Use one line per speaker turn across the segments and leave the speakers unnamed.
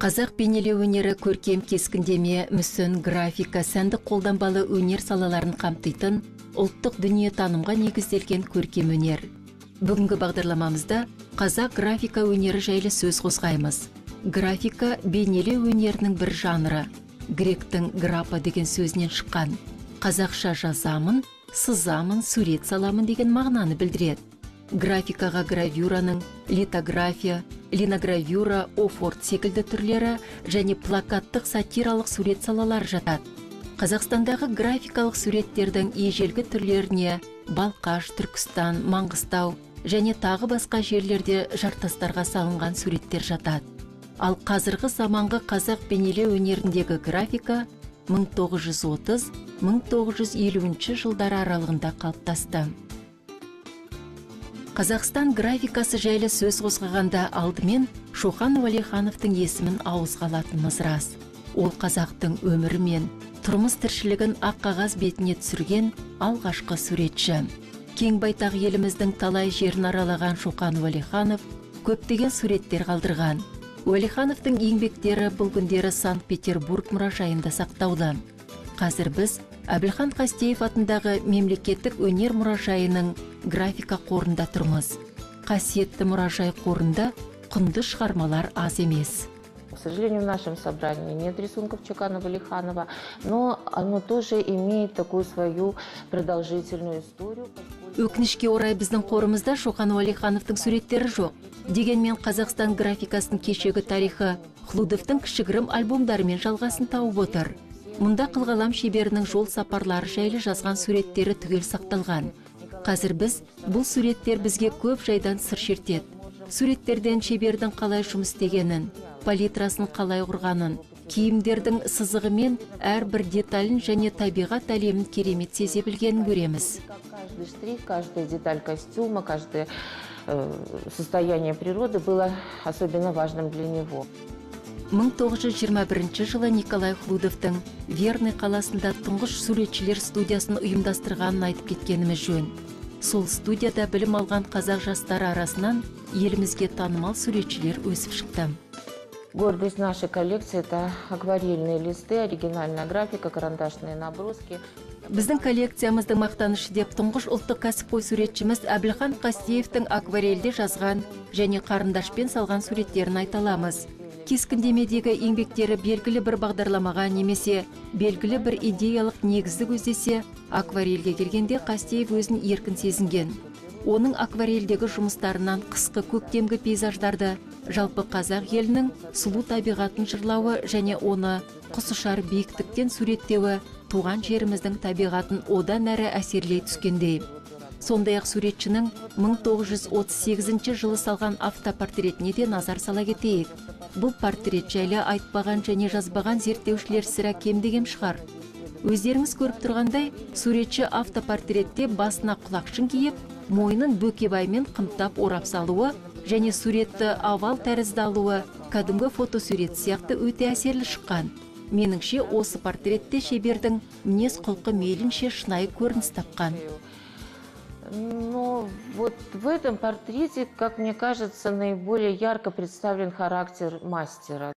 Қазақ бейнелеу өнері көркем кескіндеме, мүсін, графика, сәндік қолданбалы өнер салаларын қамтитын ұлттық дүниетанымға негізделген көркем өнер. Бүгінгі бағдарламамызда қазақ графика өнері жайлы сөз қозғаймыз. Графика бейнелеу өнерінің бір жанры. Гректің грапа деген сөзінен шыққан. Қазақша жазамын, сызамын, сурет саламын деген мағынаны білдіреді. Графикаға гравюраның литография, линогравюра, офорт секілді түрлері және плакаттық сатиралық сурет салалар жатады. Қазақстандағы графикалық суреттердің ежелгі түрлеріне Балқаш, Түркістан, Маңғыстау және тағы басқа жерлерде жартастарға салынған суреттер жатады. Ал қазіргі заманғы қазақ бейнелеу өнеріндегі графика 1930-1950 жылдары аралығында қалыптасты. Қазақстан графикасы жайлы сөз қозғағанда алдымен Шоқан Уәлихановтың есімін ауызға алатынымыз рас. Ол қазақтың өмірі мен тұрмыс тіршілігін ақ қағаз бетіне түсірген алғашқы суретші. Кең байтақ еліміздің талай жерін аралаған Шоқан Уәлиханов көптеген суреттер қалдырған. Уәлихановтың еңбектері бұл күндері Санкт-Петербург мұражайында сақтаулы. Қазір біз Әбілхан Қастеев атындағы мемлекеттік өнер мұражайының графика қорында тұрмыз. Қасиетті мұражай қорында құнды шығармалар аз емес.
К сожалению, в нашем собрании нет рисунков Шокана Уәлиханова, но оно тоже имеет такую свою продолжительную историю.
Өкінішке орай біздің қорымызда Шоқан Уәлихановтың суреттері жоқ. Дегенмен Қазақстан графикасының кешегі тарихы Хлудовтың кішігірім альбомдарымен жалғасын тауып отыр. Мұнда қылғалам шеберінің жол сапарлары жайлы жазған суреттері түгел сақталған. Қазір біз бұл суреттер бізге көп жайдан сыр шертеді. Суреттерден шебердің қалай жұмыс істегенін, палитрасын қалай құрғанын, киімдердің сызығымен әрбір деталін және табиғат әлемін керемет сезе білгенін көреміз.
Каждый штрих, каждая деталь костюма, каждое состояние природы было особенно важным для него.
1921 жылы Николай Хлудовтың Верный қаласында тұңғыш суретшілер студиясын ұйымдастырғанын айтып кеткеніміз жөн. Сол студияда білім алған қазақ жастары арасынан елімізге танымал суретшілер өсіп шықты.
Гордость нашей коллекции – это акварельные листы, оригинальная графика, карандашные наброски.
Біздің коллекциямыздың мақтанышы деп тұңғыш ұлттық кәсіпқой суретшіміз Әбілхан Қастеевтің акварельде жазған және қарындашпен салған суреттерін айта аламыз. Кескіндемедегі еңбектері белгілі бір бағдарламаға немесе белгілі бір идеялық негізді көздесе, акварельге келгенде Қастеев өзін еркін сезінген. Оның акварельдегі жұмыстарынан қысқы көктемгі пейзаждарды, жалпы қазақ елінің сұлу табиғатын жырлауы және оны құсышар биіктіктен суреттеуі туған жеріміздің табиғатын одан әрі әсерлей түскендей. Сондай-ақ суретшінің 1938 жылы салған автопортретіне де назар сала кетейік. Бұл портрет жайлы айтпаған және жазбаған зерттеушілер сірә кемдеген шығар. Өздеріңіз көріп тұрғандай, суретші автопортретте басына құлақшын киіп, мойнын бөкебаймен қымтап орап салуы және суретті овал тәрізді алуы кәдімгі фотосурет сияқты өте әсерлі шыққан. Меніңше осы портретте шебердің мінез құлқы мейлінше шынайы көрініс тапқан.
Но вот в этом портрете, как мне кажется, наиболее ярко представлен характер мастера.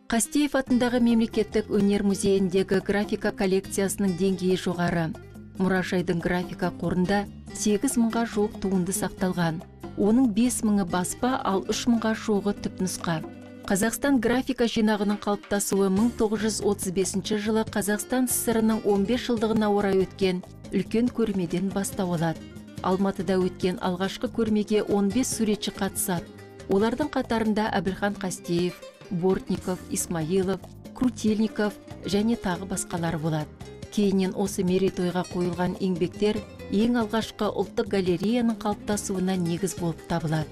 Қастеев атындағы мемлекеттік өнер музейіндегі графика коллекциясының деңгейі жоғары. Мұражайдың графика қорында 8 мыңға жуық туынды сақталған. Оның 5 мыңы баспа, ал 3 мыңға жуығы түпнұсқа. Қазақстан графика жинағының қалыптасуы 1935 жылы Қазақстан СССР-ның 15 жылдығына орай өткен үлкен көрмеден бастау алады. Алматыда өткен алғашқы көрмеге 15 суретші қатысады. Олардың қатарында Әбілхан Қастеев, Бортников, Исмаилов, Крутильников және тағы басқалар болады. Кейіннен осы мерейтойға қойылған еңбектер ең алғашқы ұлттық галереяның қалыптасуына негіз болып табылады.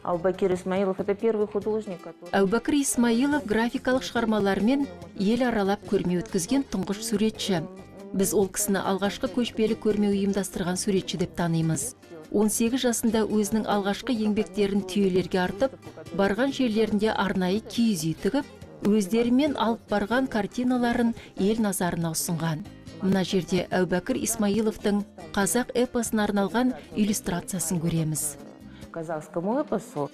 Әубәкір Исмаилов – это первый художник, который...
Әубәкір Исмаилов графикалық шығармалармен ел аралап көрме өткізген тұңғыш суретші. Біз ол кісіні алғашқы көшпелі көрме ұйымдастырған суретші деп танимыз. 18 жасында өзінің алғашқы еңбектерін түйелерге артып, барған жерлерінде арнайы киіз үй тігіп, өздерімен алып барған картиналарын ел назарына ұсынған. Мына жерде Әубәкір Исмаиловтың қазақ эпосына арналған иллюстрациясын көреміз.
Казахскому эпосу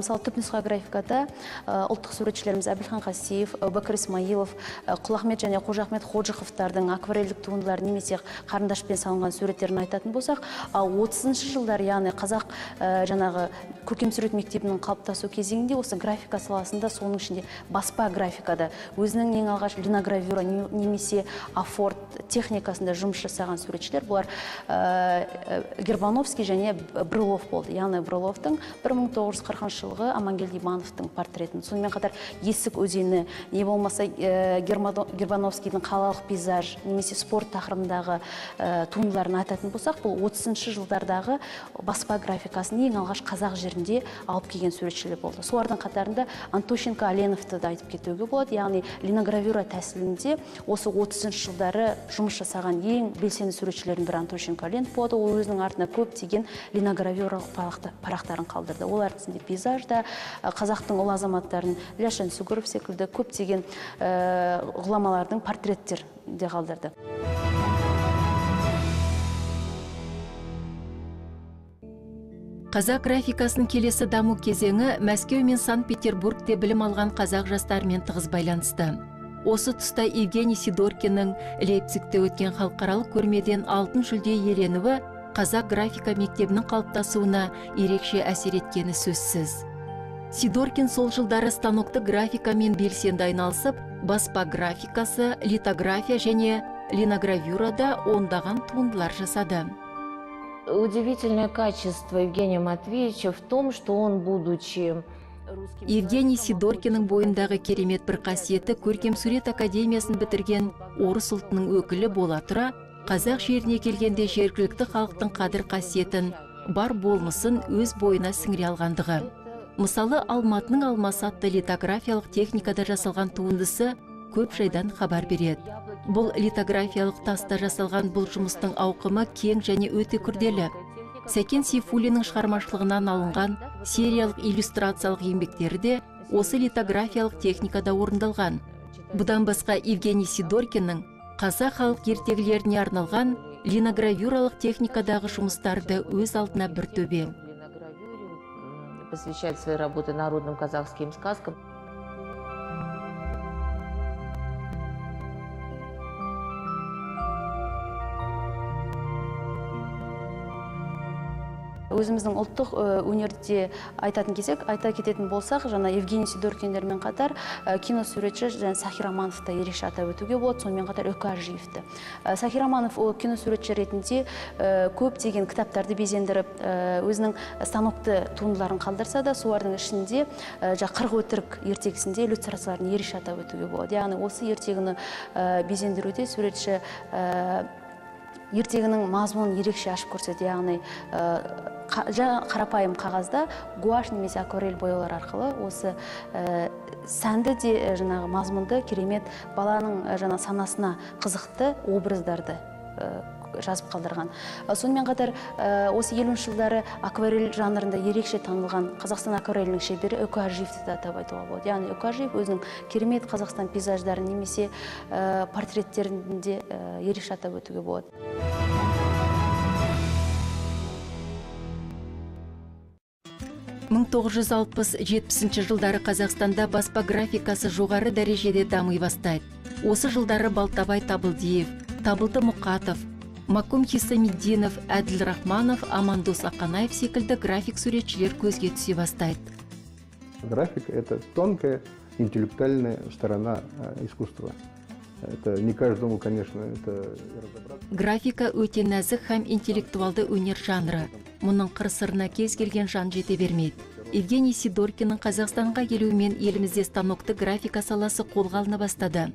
Мысалы, түпнұсқа графикада ұлттық суретшілеріміз Әбілхан Қастеев, Әубәкір Исмаилов, Құлахмет және Қожахмет Ходжықовтардың акварельдік туындылары немесе қарындашпен салынған суреттерін айтатын болсақ, ал 30-шы жылдар, яғни қазақ жаңағы көркемсурет мектебінің қалыптасу кезеңінде осы графика саласында, соның ішінде баспа графикада өзінің ең алғаш линогравюра немесе афорт техникасында жұмыс жасаған суретшілер, бұлар Гербановский және Брылов болды. Яғни Брыловтың 1940 жылғы Амангелді Имановтың портретін. Сонымен қатар Есік өзені, не болмаса Гербановскийдің қалалық пейзаж немесе спорт тақырыбындағы туындыларын айтатын болсақ, бұл 30-шы жылдардағы баспа графикасын ең алғаш қазақ жерінде алып келген суретшілер болды. Солардың қатарында Антощенко, Аленовты да айтып кетуге болады. Яғни линогравюра тәсілінде осы 30-шы жылдары жұмыс жасаған ең белсенді суретшілердің бірі Антощенко, Аленов болды. Ол өзінің артына көптеген линогравюралық парақтарын қалдырды. Олардың ішінде пейзажда қазақтың ұлы азаматтарын Ляшан Сүгіров секілді көптеген ғұламалардың портреттер де қалдырды.
Қазақ графикасының келесі даму кезеңі Мәскеу мен Санкт-Петербургте білім алған қазақ жастарымен тығыз байланысты. Осы тұста Евгений Сидоркиннің Лейпцигте өткен халықаралық көрмеден алтын жүлде иеленуі қазақ графика мектебінің қалыптасуына ерекше әсер еткені сөзсіз. Сидоркин сол жылдары станокты графикамен белсенді айналысып, баспа графикасы, литография және линогравюрада ондаған туындылар жасады.
Удивительное качество Евгения Матвеевича в том, что он, будучи
Евгений Сидоркиннің бойындағы керемет бір қасиеті Көркемсурет академиясын бітірген орыс ұлтының өкілі бола тұра, қазақ жеріне келгенде жергілікті халықтың қадір қасиетін, бар болмысын өз бойына сіңіре алғандығы. Мысалы, Алматының алмасы атты литографиялық техникада жасалған туындысы көп жайдан хабар береді. Бұл литографиялық таста жасалған бұл жұмыстың ауқымы кең және өте күрделі. Сәкен Сейфуллиннің шығармашылығынан алынған сериялық иллюстрациялық еңбектері де осы литографиялық техникада орындалған. Бұдан басқа Евгений Сидоркиннің қазақ халық ертегілеріне арналған линогравюралық техникадағы жұмыстарды өз алдына бір төбе.
Посвящает своей работе народным казахским сказкам.
Өзіміздің ұлттық өнерде айтатын кезек, айта кететін болсақ, жаңа Евгений Сидоркиндермен қатар киносуретші Сахир Амановты ерекше атап өтуге болады, сонымен қатар Үкі Ажиевті. Сахир Аманов киносуретші ретінде көптеген кітаптарды безендіріп, өзінің станокты туындыларын қалдырса да, солардың ішінде қырық өтірік ертегісінде иллюстрацияларын ерекше атап өтуге болады. Яғни осы ертегіні безендіруде суретші ертегінің мазмұнын ерекше ашып көрсетеді. Яғни қарапайым қағазда гуаш немесе акварель бояулар арқылы осы сәнді де жаңағы мазмұнды керемет баланың жаңа санасына қызықты образдарды жазып қалдырған. Сонымен қатар осы 50-ші жылдары акварель жанрында ерекше танылған Қазақстан акварелінің шебері Үкі Ажиевті де атап айтуға болады. Яғни Үкі Ажиев өзінің керемет Қазақстан пейзаждарын немесе портреттерінде ерекше атап өтуге болады.
1960-70 жылдары Қазақстанда баспа графикасы жоғары дәрежеде дамый бастайды. Осы жылдары Балтабай Табылдиев, Табылды Мұқатов, Макум Хисамиддинов, Әділ Рахманов, Амандос Ақанаев секілді график суретшілер көзге түсе бастайды.
Графика – это тонкая интеллектуальная сторона искусства. Это не каждому, конечно, это разобраться.
Графика өте нәзік һәм интеллектуалды өнер жанры. Мұның қыр-сырына кез келген жан жете бермейді. Евгений Сидоркиннің Қазақстанға келуімен елімізде станокты графика саласы қолға алына бастады.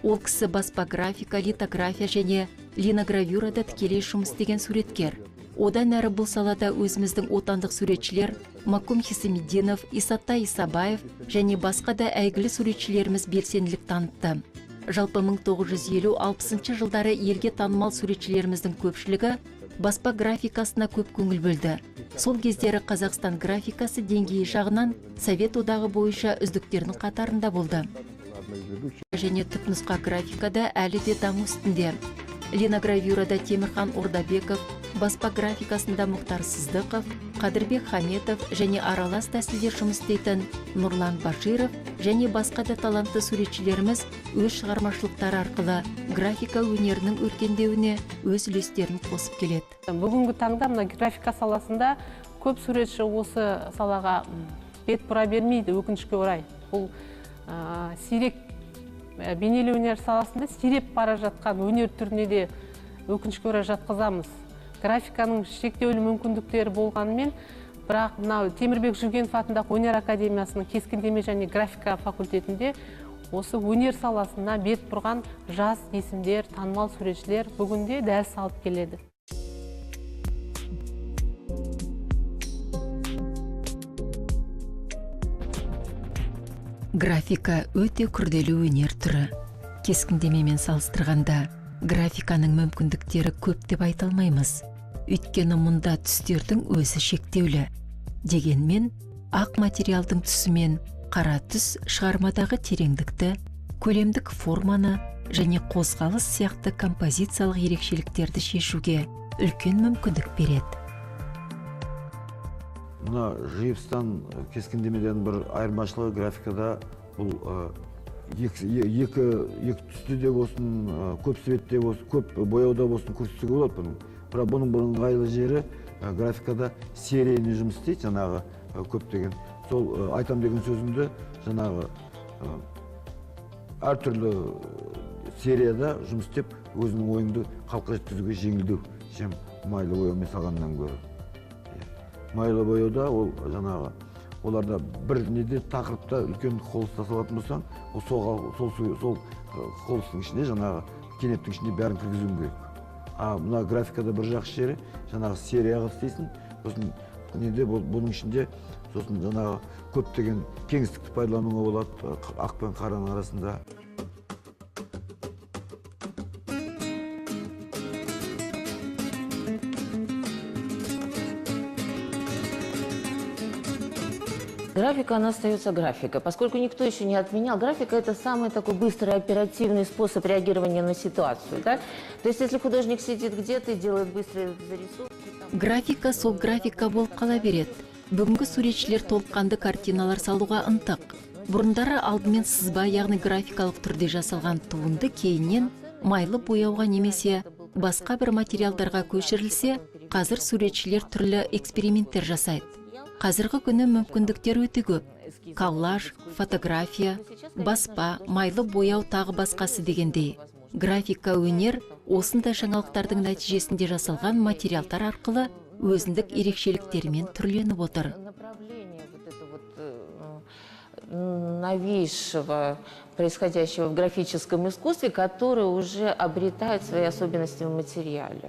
Ол кісі баспа графика, литография және линогравюрада тікелей жұмыс істеген суреткер. Одан әрі бұл салада өзіміздің отандық суретшілер Макум Хисамиддинов, Исаттай Исабаев және басқа да әйгілі суретшілеріміз белсенділік танытты. Жалпы 1950-60 жылдары елге танымал суретшілеріміздің көпшілігі баспа графикасына көп көңіл бөлді. Сол кездері Қазақстан графикасы деңгейі жағынан Совет одағы бойынша үздіктердің қатарында болды. Және түпнұсқа графикада әлі де даму үстінде. Линогравюрада Темірхан Ордабеков, баспа графикасында Мұхтар Сыздықов, Қадырбек Хаметов және аралас тәсілдер жұмыс істейтін Нұрлан Баширов және басқа да талантты суретшілеріміз өз шығармашылықтары арқылы графика өнерінің өркендеуіне өз үлестерін қосып келеді.
Бүгінгі таңда мына графика саласында көп суретші осы салаға бет бұра бермейді, өкінішке орай. Бұл сирек бейнелеу өнер саласында сиреп бара жатқан өнер түріне де өкінішке орай жатқызамыз. Графиканың шектеулі мүмкіндіктері болғанымен, бірақ мынау Темірбек Жүргенов атындағы өнер академиясының кескіндеме және графика факультетінде осы өнер саласына бет бұрған жас есімдер, танымал суретшілер бүгінде дәл салып келеді.
Графика өте күрделі өнер түрі. Кескіндемемен салыстырғанда графиканың мүмкіндіктері көп деп айта алмаймыз. Өйткені мұнда түстердің өзі шектеулі. Дегенмен, ақ материалдың түсімен қара түс шығармадағы тереңдікті, көлемдік форманы және қозғалыс сияқты композициялық ерекшеліктерді шешуге үлкен мүмкіндік береді.
Мына жиыстан кескіндемеден бір айырмашылығы графикада бұл екі түсті де болсын, көп светте болсын, көп бояуда болсын көрсетуге болады бұның. Бірақ бұның бір ыңғайлы жері графикада серияны жұмыс істейді, жаңағы көптеген. Сол айтам деген сөзімді жаңағы әртүрлі серияда жұмыс істеп, өзінің ойыңды халыққа жеткізуге жеңілдеу, чем майлы бояумен салғаннан гөрі. Майлы бояуда ол жаңағы оларда бір неде тақырыпта үлкен холыста салатын болсаң, сол холыстың ішінде жаңағы кенептің ішінде бәрін кіргізуің керек. Мына графикада бір жақсы жері жаңағы серияға істейсің, сосын неде бұның ішінде сосын жаңағы көптеген кеңістікті пайдалануға болады ақ пен қараның арасында.
Графика, она остается графикой, поскольку никто еще не отменял. Графика – это самый такой быстрый, оперативный способ реагирования на ситуацию. Да? То есть, если художник сидит где-то и делает быстрые зарисовки…
Графика сол графика болып қала береді. Бүгінгі суретшілер толыққанды картиналар салуға ынтық. Бұрындары алдымен сызба, яғни графикалық түрде жасалған туынды кейіннен майлы бояуға немесе басқа бір материалдарға көшірілсе, қазір суретшілер түрлі эксперименттер жасайды. Қазіргі күні мүмкіндіктер өте көп. Коллаж, фотография, баспа, майлы бояу тағы басқасы дегендей. Графика өнер осындай жаңалықтардың нәтижесінде жасалған материалдар арқылы өзіндік ерекшеліктерімен түрленіп отыр.
Новейшего, происходящего в графическом искусстве, который уже обретает свои особенности в материале.